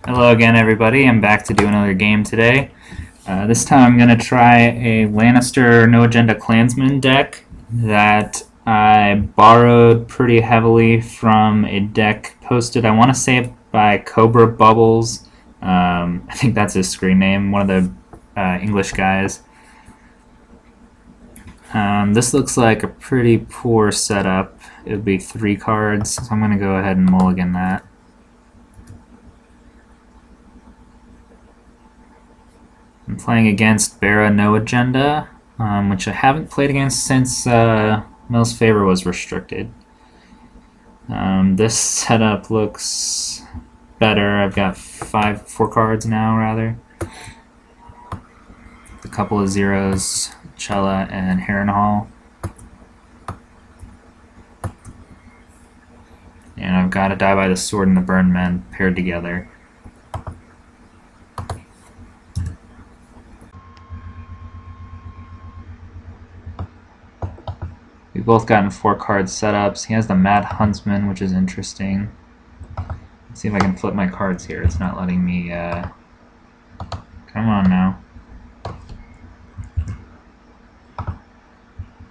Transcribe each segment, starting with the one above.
Hello again, everybody. I'm back to do another game today. This time I'm going to try a Lannister No Agenda Clansmen deck that I borrowed pretty heavily from a deck posted, I want to say, by Cobra Bubbles. I think that's his screen name, one of the English guys. This looks like a pretty poor setup. It would be 3 cards, so I'm going to go ahead and mulligan that. I'm playing against Bara No Agenda, which I haven't played against since Mel's Favor was restricted. This setup looks better. I've got 4 cards now, rather. A couple of zeros, Cella and Harrenhal. And I've got to Die by the Sword and the Burn Men paired together. We've both gotten 4 card setups. He has the Mad Huntsman, which is interesting. Let's see if I can flip my cards here. It's not letting me, come on now.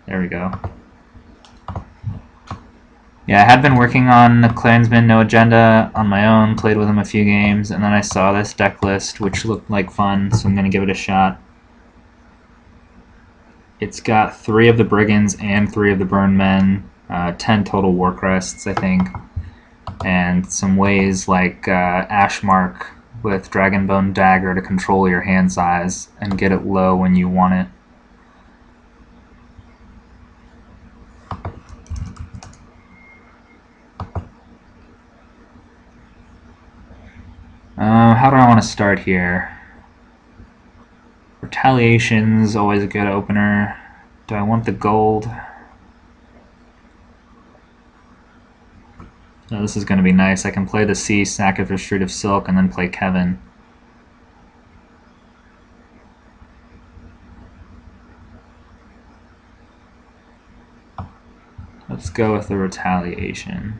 There we go. Yeah, I had been working on the Clansmen No Agenda on my own, played with him a few games, and then I saw this deck list, which looked like fun, so I'm going to give it a shot. It's got 3 of the Brigands and 3 of the Burn Men, 10 total War Crests, I think, and some ways like Ashmark with Dragonbone Dagger to control your hand size and get it low when you want it. How do I want to start here? Retaliation's always a good opener. Do I want the gold? Oh, this is going to be nice. I can play the Sea, sack it for Street of Silk, and then play Kevin. Let's go with the Retaliation.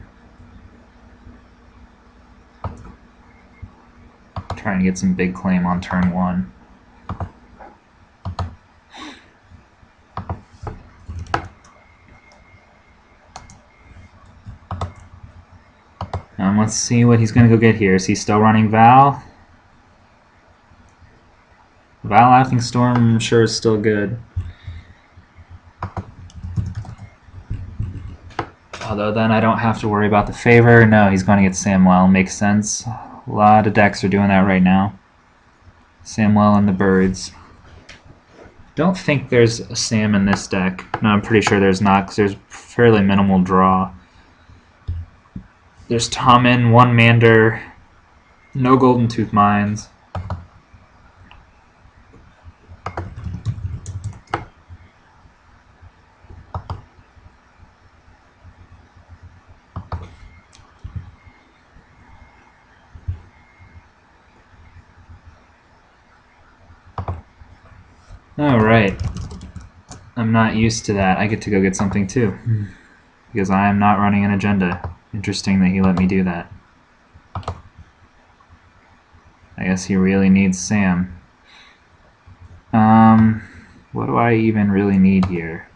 Trying to get some big claim on turn 1. Let's see what he's going to go get here. Is he still running Val? Val Laughing Storm, I'm sure, is still good. Although then I don't have to worry about the favor. No, he's going to get Samwell. Makes sense. A lot of decks are doing that right now. Samwell and the Birds. Don't think there's a Sam in this deck. No, I'm pretty sure there's not, because there's fairly minimal draw. There's Tommen, 1 Mander, no Golden Tooth Mines. Alright. I'm not used to that. I get to go get something too. Because I am not running an agenda. Interesting that he let me do that. I guess he really needs Sam. What do I even really need here?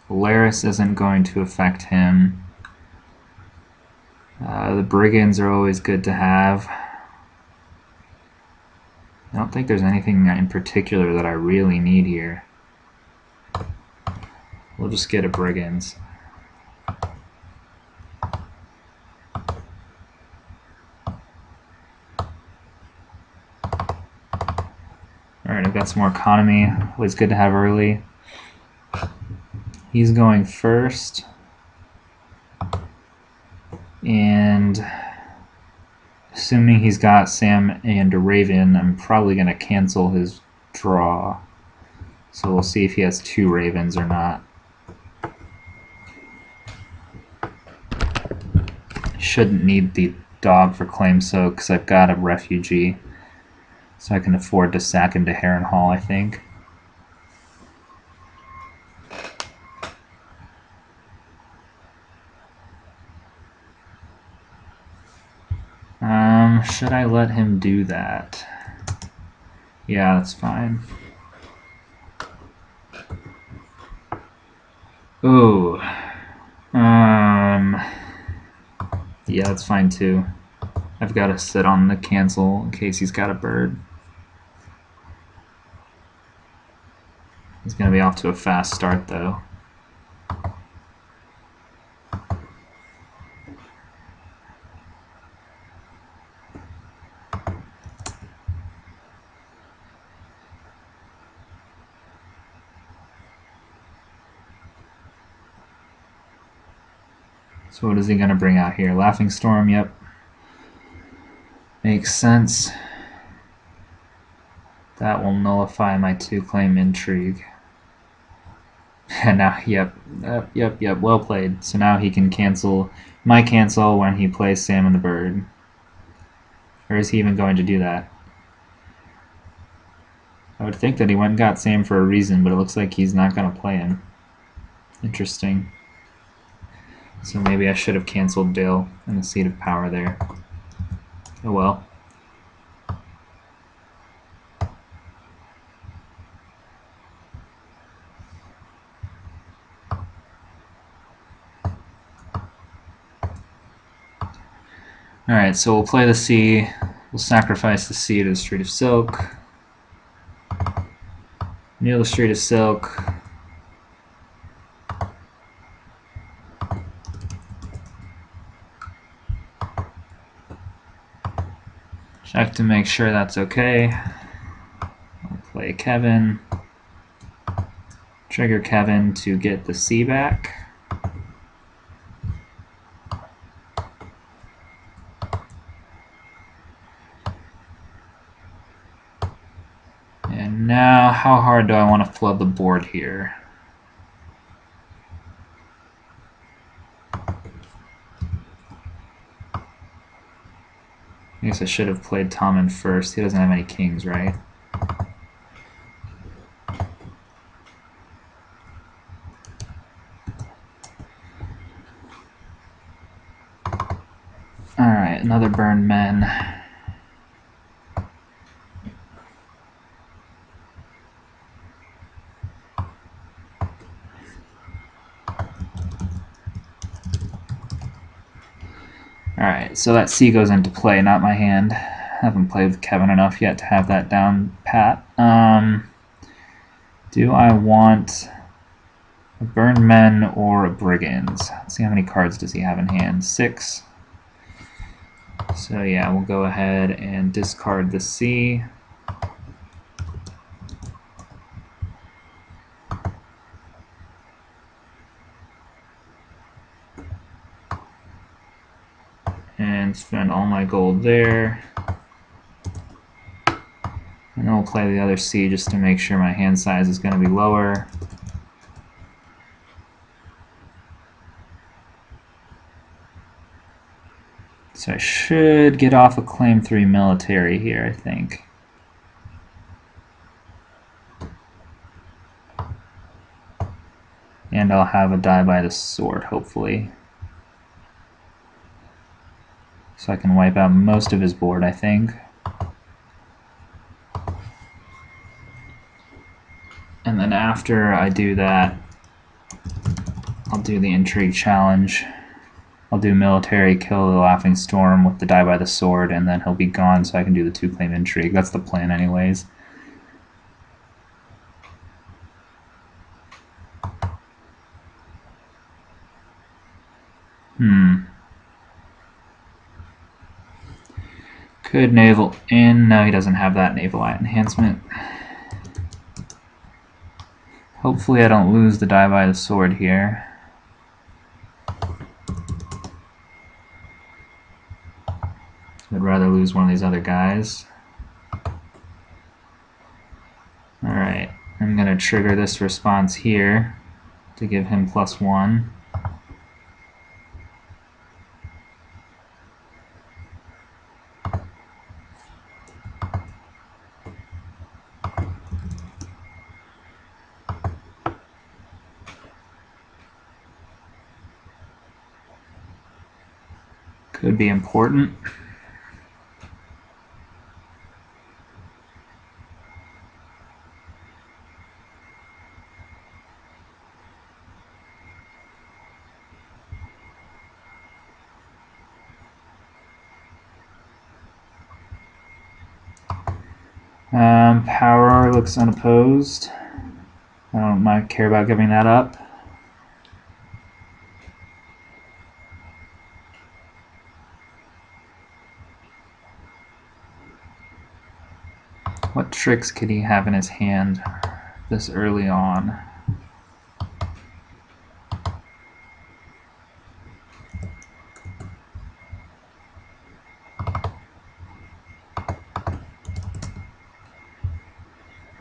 Laris isn't going to affect him. The Brigands are always good to have. I don't think there's anything in particular that I really need here. We'll just get a Brigands. Alright, I've got some more economy. Always good to have early. He's going first. And assuming he's got Sam and a Raven, I'm probably going to cancel his draw. So we'll see if he has 2 Ravens or not. Shouldn't need the dog for Claim Soak because I've got a refugee. So I can afford to sack into Harrenhal, I think. Should I let him do that? Yeah, that's fine. Ooh. Yeah, that's fine too. I've got to sit on the cancel in case he's got a bird. He's going to be off to a fast start though. So what is he going to bring out here? Laughing Storm, yep. Makes sense. That will nullify my 2-claim intrigue. And now, yep, well played. So now he can cancel my cancel when he plays Sam and the Bird. Or is he even going to do that? I would think that he went and got Sam for a reason, but it looks like he's not going to play him. Interesting. So maybe I should have canceled Dale in the Seat of Power there. Oh well. Alright, so we'll play the sea. We'll sacrifice the sea to the Street of Silk. Kneel the Street of Silk. Check to make sure that's okay. I'll play Kevin. Trigger Kevin to get the C back. And now, how hard do I want to flood the board here? I guess I should have played Tommen first. He doesn't have any kings, right? Alright, another Burn Men. Alright, so that C goes into play, not my hand. I haven't played with Kevin enough yet to have that down pat. Do I want a Burn Men or a Brigands? Let's see how many cards does he have in hand. 6. So yeah, we'll go ahead and discard the C. And spend all my gold there. And then we'll play the other C just to make sure my hand size is going to be lower. So I should get off a claim 3 military here, I think. And I'll have a die by the sword, hopefully. So I can wipe out most of his board, I think. And then after I do that, I'll do the intrigue challenge. I'll do military, kill the Laughing Storm with the die by the sword, and then he'll be gone so I can do the 2-claim intrigue. That's the plan anyways. Could naval in. No, he doesn't have that naval enhancement. Hopefully I don't lose the die by the sword here. I'd rather lose one of these other guys. Alright, I'm going to trigger this response here to give him +1. Could be important. Power looks unopposed. I don't care about giving that up. What tricks could he have in his hand this early on?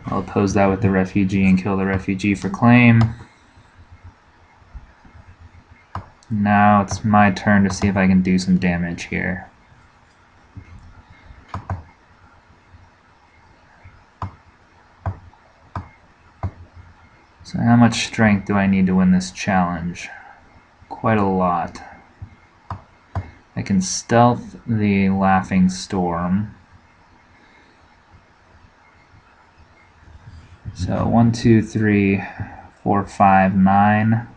I'll oppose that with the refugee and kill the refugee for claim. Now it's my turn to see if I can do some damage here. So how much strength do I need to win this challenge? Quite a lot. I can stealth the Laughing Storm. So 1, 2, 3, 4, 5, 9.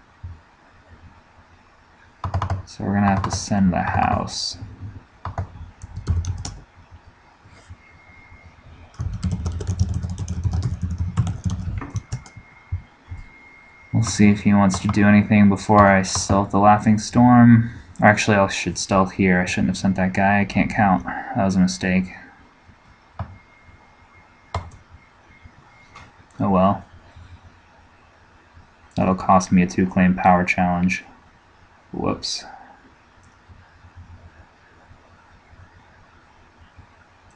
So we're going to have to send the house. We'll see if he wants to do anything before I stealth the Laughing Storm. Or actually, I should stealth here. I shouldn't have sent that guy. I can't count. That was a mistake. Oh well. That'll cost me a 2-claim power challenge. Whoops.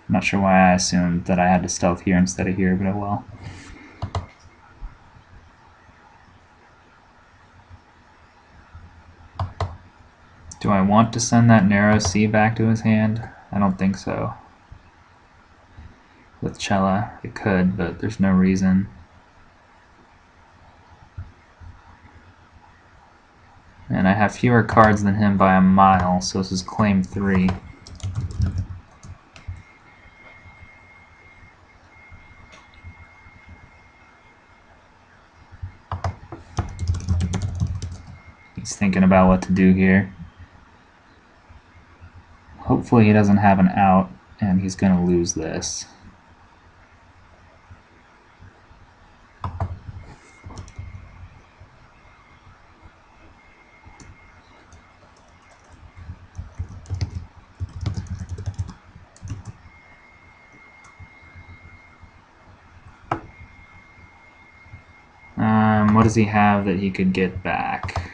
I'm not sure why I assumed that I had to stealth here instead of here, but oh well. Do I want to send that narrow sea back to his hand? I don't think so. With Cella, it could, but there's no reason. And I have fewer cards than him by a mile, so this is claim 3. He's thinking about what to do here. Hopefully he doesn't have an out, and he's going to lose this. What does he have that he could get back?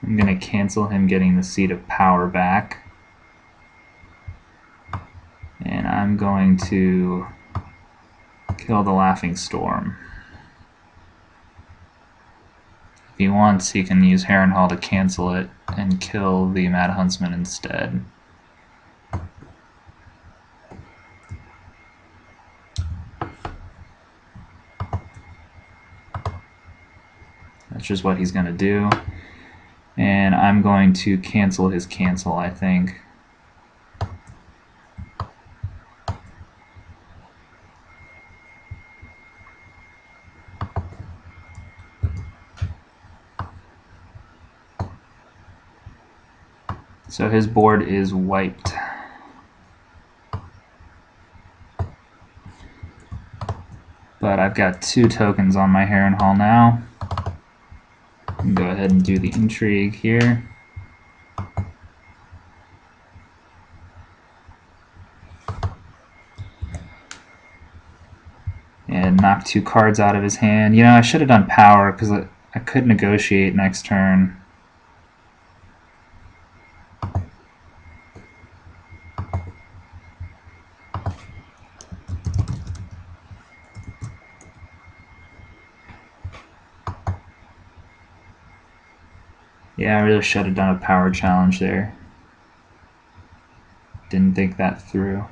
I'm going to cancel him getting the Seat of Power back. And I'm going to kill the Laughing Storm. If he wants, he can use Harrenhal to cancel it and kill the Mad Huntsman instead. That's just what he's going to do. And I'm going to cancel his cancel, I think. So his board is wiped. But I've got 2 tokens on my Harrenhal now. Go ahead and do the intrigue here. And knock 2 cards out of his hand. You know, I should have done power because I could negotiate next turn. Yeah, I really should have done a power challenge there. Didn't think that through.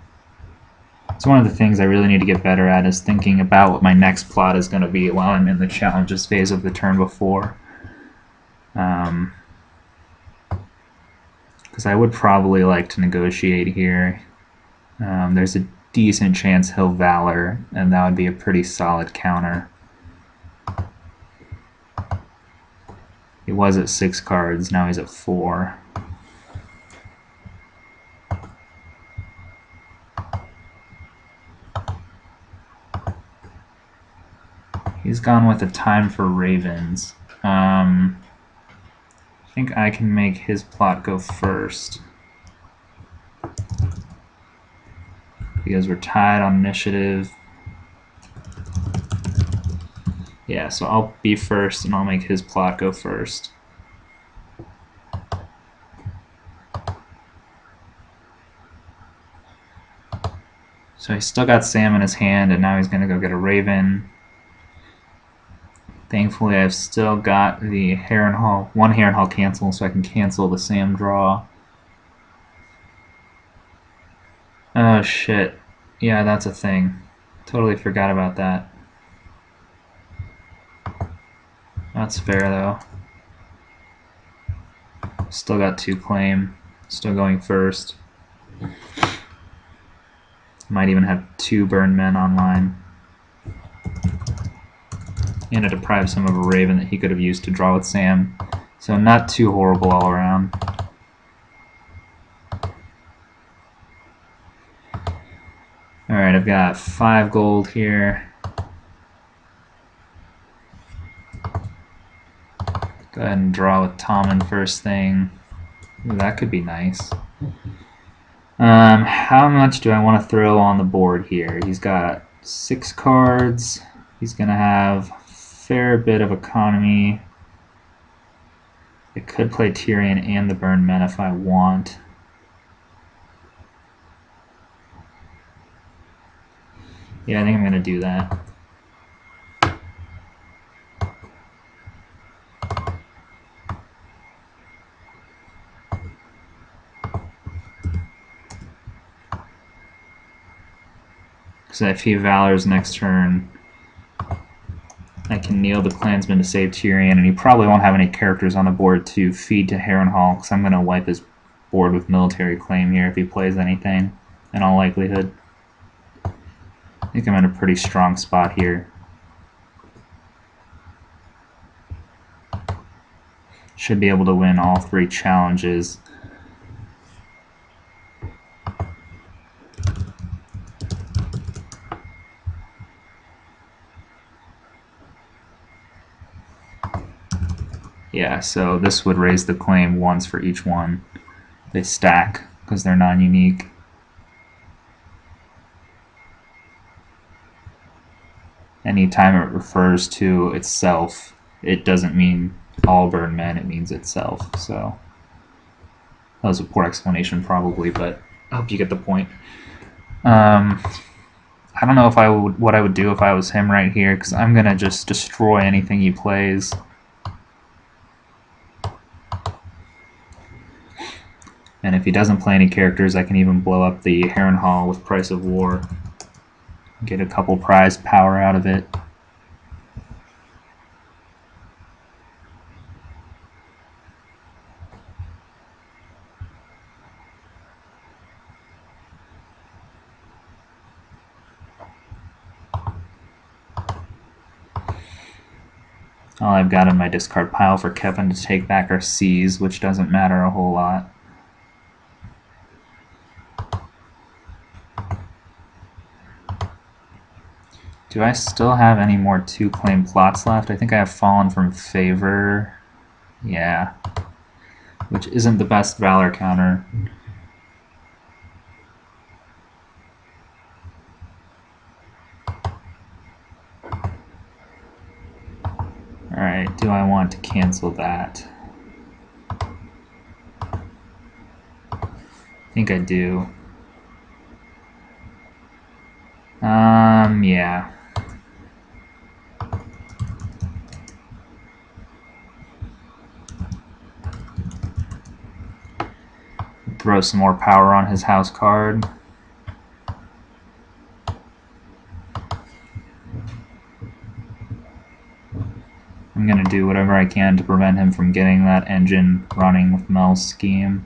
It's one of the things I really need to get better at, is thinking about what my next plot is going to be while I'm in the challenges phase of the turn before. Because I would probably like to negotiate here. There's a decent chance he'll Valor, and that would be a pretty solid counter. He was at 6 cards, now he's at 4. He's gone with a time for ravens. I think I can make his plot go first, because we're tied on initiative. Yeah, so I'll be first and I'll make his plot go first. So he's still got Sam in his hand, and now he's going to go get a raven. Thankfully, I've still got the Harrenhal, one Harrenhal cancel, so I can cancel the Sam draw. Oh shit. Yeah, that's a thing. Totally forgot about that. That's fair though. Still got 2 claim. Still going first. Might even have 2 burn men online. And it deprives him of a raven that he could have used to draw with Sam. So not too horrible all around. Alright, I've got 5 gold here. Go ahead and draw with Tommen first thing. Ooh, that could be nice. How much do I want to throw on the board here? He's got 6 cards. He's going to have a fair bit of economy. I could play Tyrion and the burn men if I want. Yeah, I think I'm going to do that. So if he Valors next turn, I can kneel the Clansmen to save Tyrion, and he probably won't have any characters on the board to feed to Harrenhal, because I'm going to wipe his board with military claim here if he plays anything, in all likelihood. I think I'm in a pretty strong spot here. Should be able to win all 3 challenges. Yeah, so this would raise the claim once for each one. They stack because they're non-unique. Anytime it refers to itself, it doesn't mean all burn men, it means itself. So that was a poor explanation probably, but I hope you get the point. I don't know if what I would do if I was him right here, because I'm going to just destroy anything he plays. And if he doesn't play any characters, I can even blow up the Harrenhal with Price of War. Get a couple prize power out of it. All I've got in my discard pile for Kevin to take back are C's, which doesn't matter a whole lot. Do I still have any more 2-claim plots left? I think I have Fallen from Favor. Yeah. Which isn't the best Valor counter. Alright, do I want to cancel that? I think I do. Yeah. Throw some more power on his house card. I'm going to do whatever I can to prevent him from getting that engine running with Mel's scheme.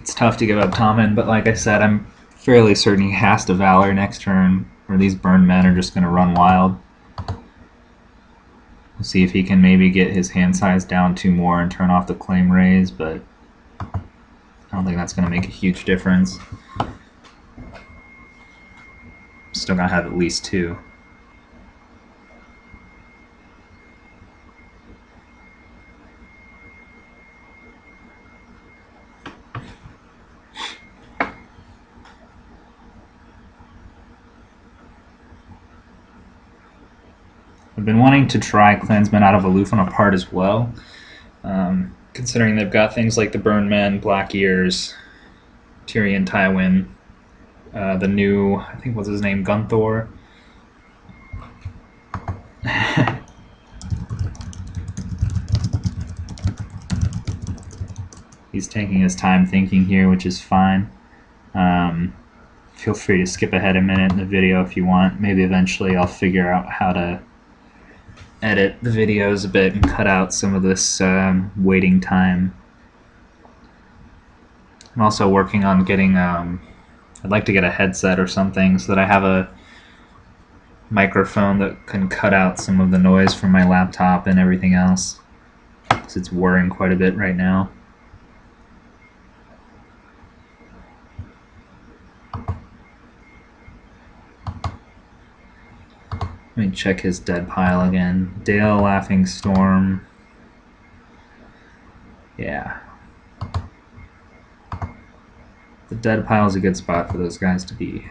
It's tough to give up Tommen, but like I said, I'm fairly certain he has to Valor next turn, or these burn men are just going to run wild. We'll see if he can maybe get his hand size down 2 more and turn off the claim raise, but I don't think that's going to make a huge difference. Still going to have at least 2. I've been wanting to try Clansmen out of aloof on a part as well, considering they've got things like the Burn Men, Black Ears, Tyrion Tywin, the new, I think what's his name, Gunthor. He's taking his time thinking here, which is fine. Feel free to skip ahead a minute in the video if you want. Maybe eventually I'll figure out how to edit the videos a bit and cut out some of this waiting time. I'm also working on getting, I'd like to get a headset or something so that I have a microphone that can cut out some of the noise from my laptop and everything else, because it's whirring quite a bit right now. Let me check his dead pile again. Dale, Laughing Storm. Yeah. The dead pile is a good spot for those guys to be.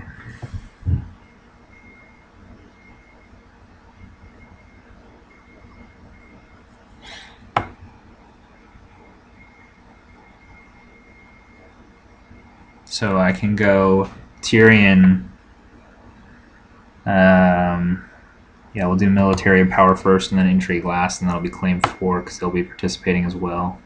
So I can go Tyrion. Yeah, we'll do military power first and then intrigue last, and that'll be claim 4 because they'll be participating as well.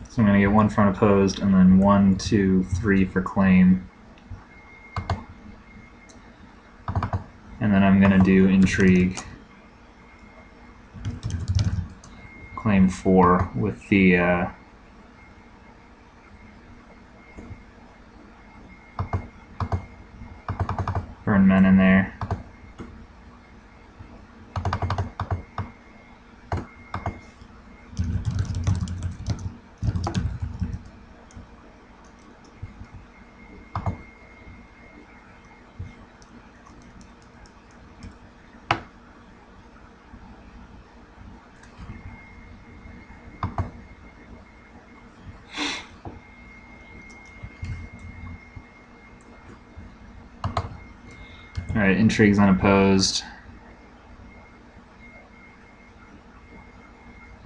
So I'm going to get 1 front opposed and then 1, 2, 3 for claim. And then I'm going to do intrigue. Claim 4 with the Burn Men in there. Alright, intrigue's unopposed.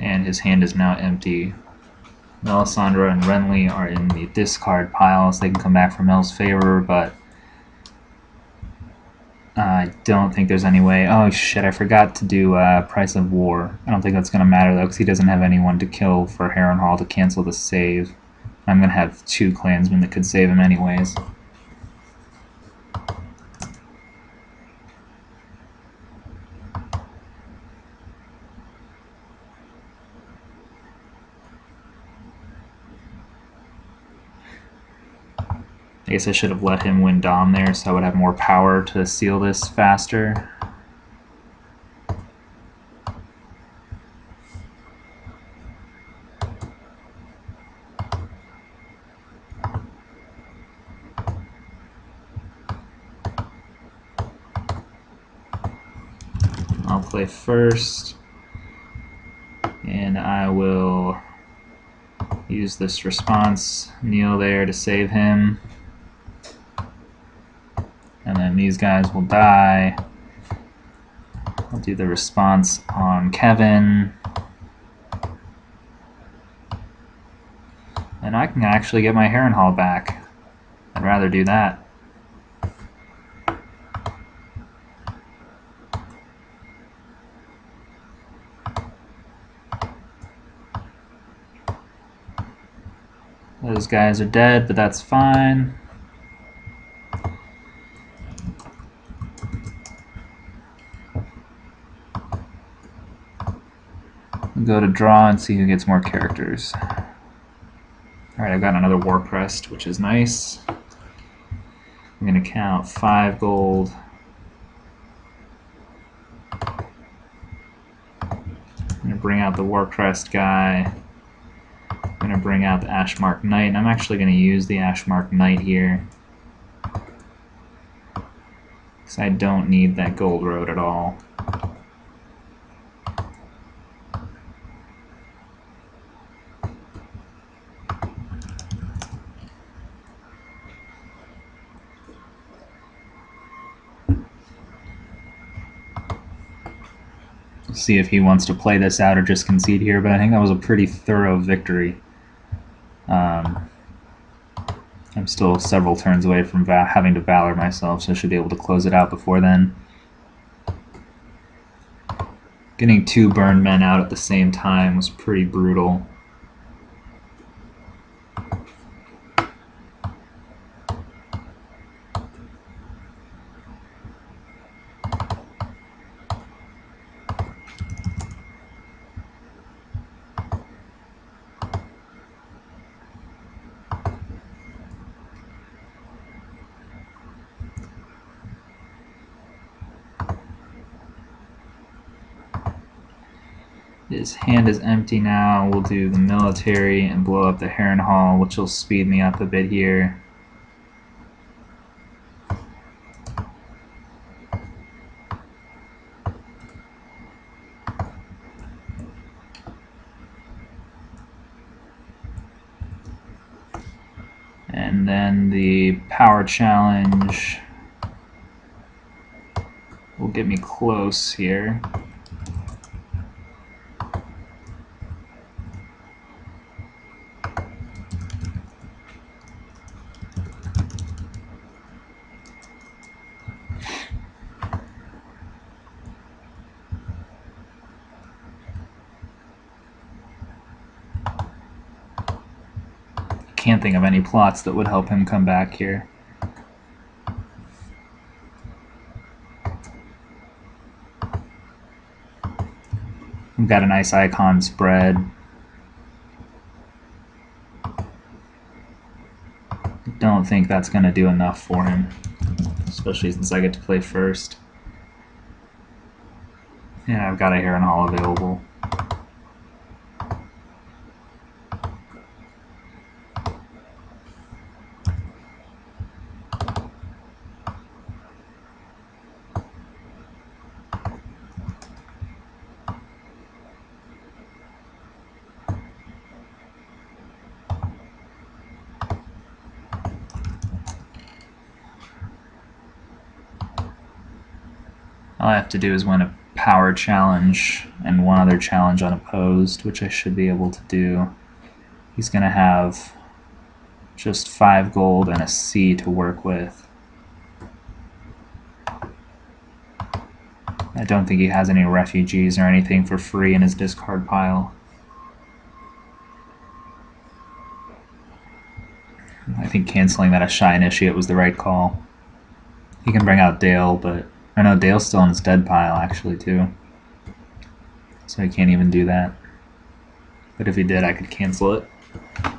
And his hand is now empty. Melisandre and Renly are in the discard pile, so they can come back from Mel's favor, but I don't think there's any way. Oh shit, I forgot to do Price of War. I don't think that's going to matter though, because he doesn't have anyone to kill for Harrenhal to cancel the save. I'm going to have 2 clansmen that could save him anyways. I guess I should have let him win Dom there, so I would have more power to seal this faster. I'll play first, and I will use this response, kneel there to save him. And then these guys will die. I'll do the response on Kevin. And I can actually get my Harrenhal back. I'd rather do that. Those guys are dead, but that's fine. We'll go to draw and see who gets more characters. Alright, I've got another War Crest, which is nice. I'm going to count 5 gold. I'm going to bring out the War Crest guy. I'm going to bring out the Ashmark Knight, and I'm actually going to use the Ashmark Knight here, because I don't need that gold road at all. See if he wants to play this out or just concede here, but I think that was a pretty thorough victory. I'm still several turns away from having to Valor myself, so I should be able to close it out before then. Getting 2 burned men out at the same time was pretty brutal. His hand is empty now. We'll do the military and blow up the Heron Hall, which will speed me up a bit here. And then the power challenge will get me close here. Can't think of any plots that would help him come back here. We've got a nice icon spread. Don't think that's going to do enough for him, especially since I get to play first. Yeah, I've got a Heron Hall available. All I have to do is win a power challenge and one other challenge unopposed, which I should be able to do. He's going to have just 5 gold and a C to work with. I don't think he has any refugees or anything for free in his discard pile. I think canceling that Shy Initiate was the right call. He can bring out Dale, but... I know Dale's still in his dead pile, actually, too. So he can't even do that. But if he did, I could cancel it. I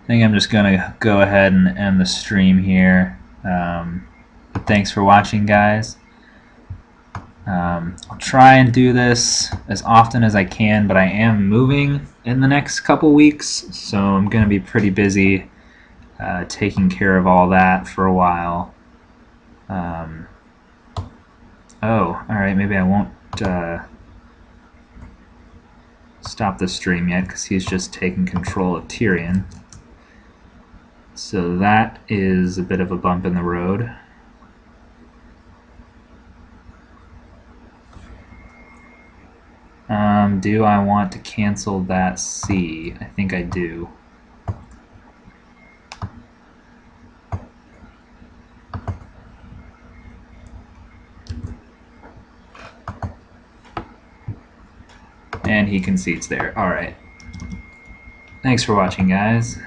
think I'm just going to go ahead and end the stream here. But thanks for watching, guys. I'll try and do this as often as I can, but I am moving in the next couple weeks, so I'm going to be pretty busy taking care of all that for a while. Oh, alright, maybe I won't stop the stream yet, because he's just taking control of Tyrion. So that is a bit of a bump in the road. Do I want to cancel that C? I think I do. And he concedes there. Alright. Thanks for watching, guys.